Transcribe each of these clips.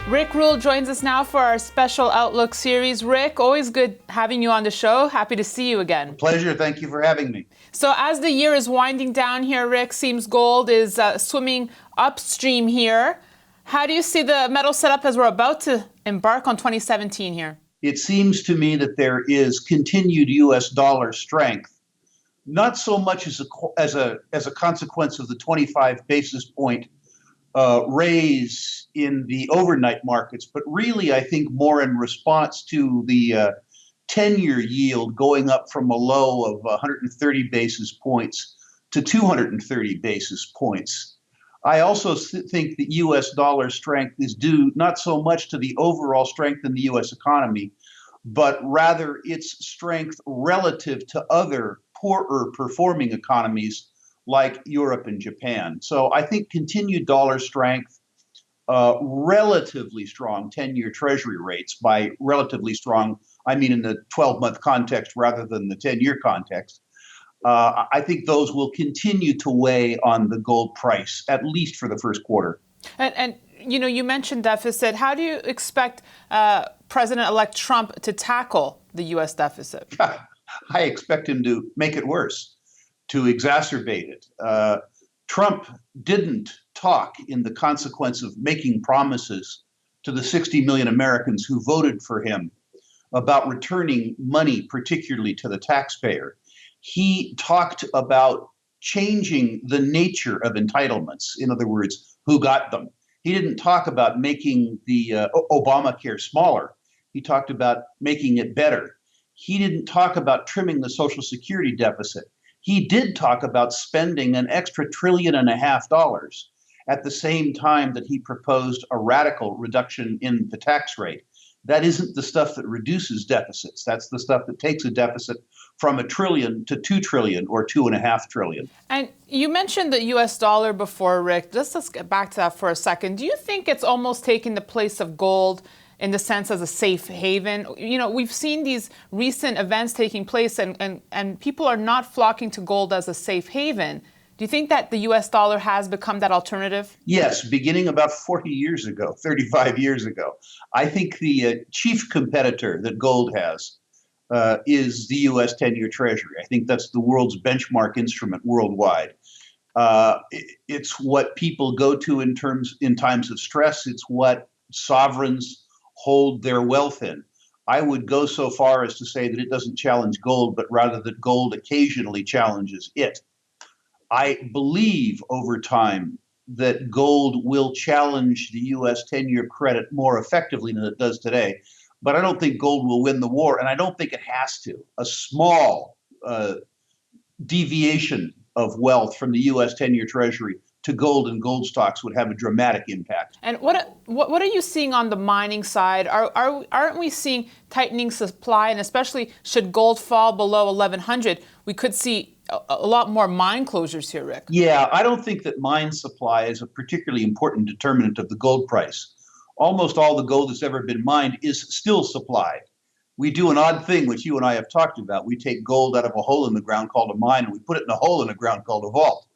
Rick Rule joins us now for our special Outlook series. Rick, always good having you on the show. Happy to see you again. Pleasure. Thank you for having me. So as the year is winding down here, Rick, seems gold is swimming upstream here. How do you see the metal setup as we're about to embark on 2017 here? It seems to me that there is continued U.S. dollar strength, not so much as a consequence of the 25 basis point raise in the overnight markets, but really, I think, more in response to the 10-year yield going up from a low of 130 basis points to 230 basis points. I also think that U.S. dollar strength is due not so much to the overall strength in the U.S. economy, but rather its strength relative to other poorer performing economies like Europe and Japan. So I think continued dollar strength, relatively strong 10-year treasury rates. By relatively strong, I mean in the 12-month context rather than the 10-year context. I think those will continue to weigh on the gold price, at least for the first quarter. And you know, you mentioned deficit. How do you expect President-elect Trump to tackle the U.S. deficit? I expect him to make it worse, to exacerbate it. Trump didn't talk in the consequence of making promises to the 60 million Americans who voted for him about returning money, particularly to the taxpayer. He talked about changing the nature of entitlements. In other words, who got them. He didn't talk about making the Obamacare smaller. He talked about making it better. He didn't talk about trimming the Social Security deficit. He did talk about spending an extra $1.5 trillion at the same time that he proposed a radical reduction in the tax rate. That isn't the stuff that reduces deficits. That's the stuff that takes a deficit from $1 trillion to $2 trillion or $2.5 trillion. And you mentioned the U.S. dollar before, Rick. Let's get back to that for a second. Do you think it's almost taking the place of gold in the sense as a safe haven? You know, we've seen these recent events taking place and people are not flocking to gold as a safe haven. Do you think that the U.S. dollar has become that alternative? Yes, beginning about 40 years ago, 35 years ago. I think the chief competitor that gold has is the U.S. 10-year Treasury. I think that's the world's benchmark instrument worldwide. It's what people go to in times of stress. It's what sovereigns hold their wealth in. I would go so far as to say that it doesn't challenge gold, but rather that gold occasionally challenges it. I believe over time that gold will challenge the U.S. 10-year credit more effectively than it does today. But I don't think gold will win the war, and I don't think it has to. A small deviation of wealth from the U.S. 10-year Treasury to gold and gold stocks would have a dramatic impact. And what are you seeing on the mining side? Aren't we seeing tightening supply, and especially should gold fall below 1,100, we could see a lot more mine closures here, Rick? Yeah, I don't think that mine supply is a particularly important determinant of the gold price. Almost all the gold that's ever been mined is still supply. We do an odd thing, which you and I have talked about. We take gold out of a hole in the ground called a mine, and we put it in a hole in the ground called a vault.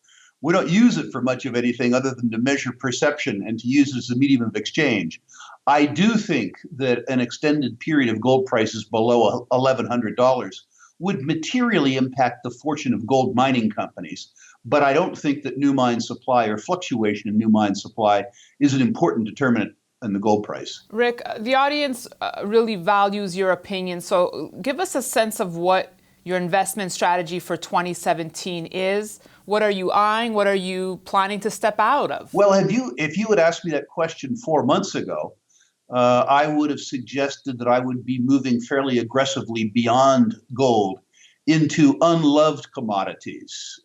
We don't use it for much of anything other than to measure perception and to use it as a medium of exchange. I do think that an extended period of gold prices below $1,100 would materially impact the fortune of gold mining companies. But I don't think that new mine supply or fluctuation in new mine supply is an important determinant in the gold price. Rick, the audience really values your opinion. So give us a sense of what your investment strategy for 2017 is. What are you eyeing? What are you planning to step out of? Well, if you had asked me that question 4 months ago, I would have suggested that I would be moving fairly aggressively beyond gold into unloved commodities,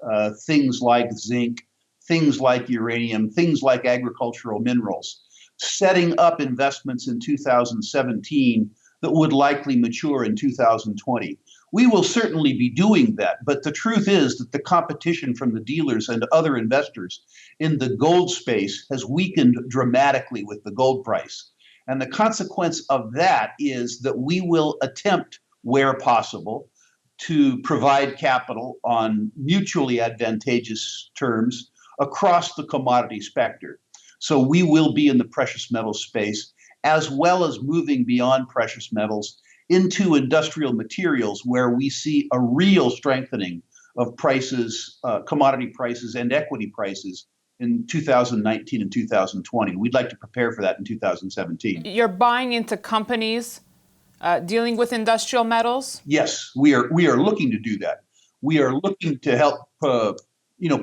things like zinc, things like uranium, things like agricultural minerals, setting up investments in 2017 that would likely mature in 2020. We will certainly be doing that, but the truth is that the competition from the dealers and other investors in the gold space has weakened dramatically with the gold price. And the consequence of that is that we will attempt, where possible, to provide capital on mutually advantageous terms across the commodity spectrum. So we will be in the precious metal space. as well as moving beyond precious metals into industrial materials where we see a real strengthening of prices, commodity prices and equity prices in 2019 and 2020. We'd like to prepare for that in 2017. You're buying into companies dealing with industrial metals? Yes, we are looking to do that. We are looking to help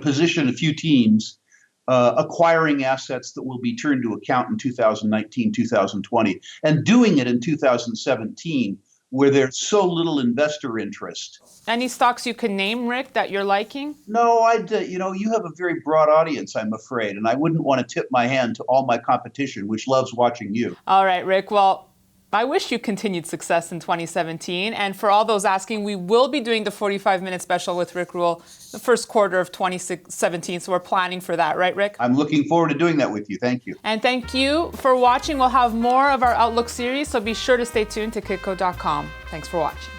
position a few teams acquiring assets that will be turned to account in 2019, 2020, and doing it in 2017 where there's so little investor interest. Any stocks you can name, Rick, that you're liking? No, you have a very broad audience, I'm afraid, and I wouldn't want to tip my hand to all my competition, which loves watching you. All right, Rick. Well, I wish you continued success in 2017. And for all those asking, we will be doing the 45-minute special with Rick Rule the first quarter of 2017. So we're planning for that, right, Rick? I'm looking forward to doing that with you. Thank you. And thank you for watching. We'll have more of our Outlook series, so be sure to stay tuned to Kitco.com. Thanks for watching.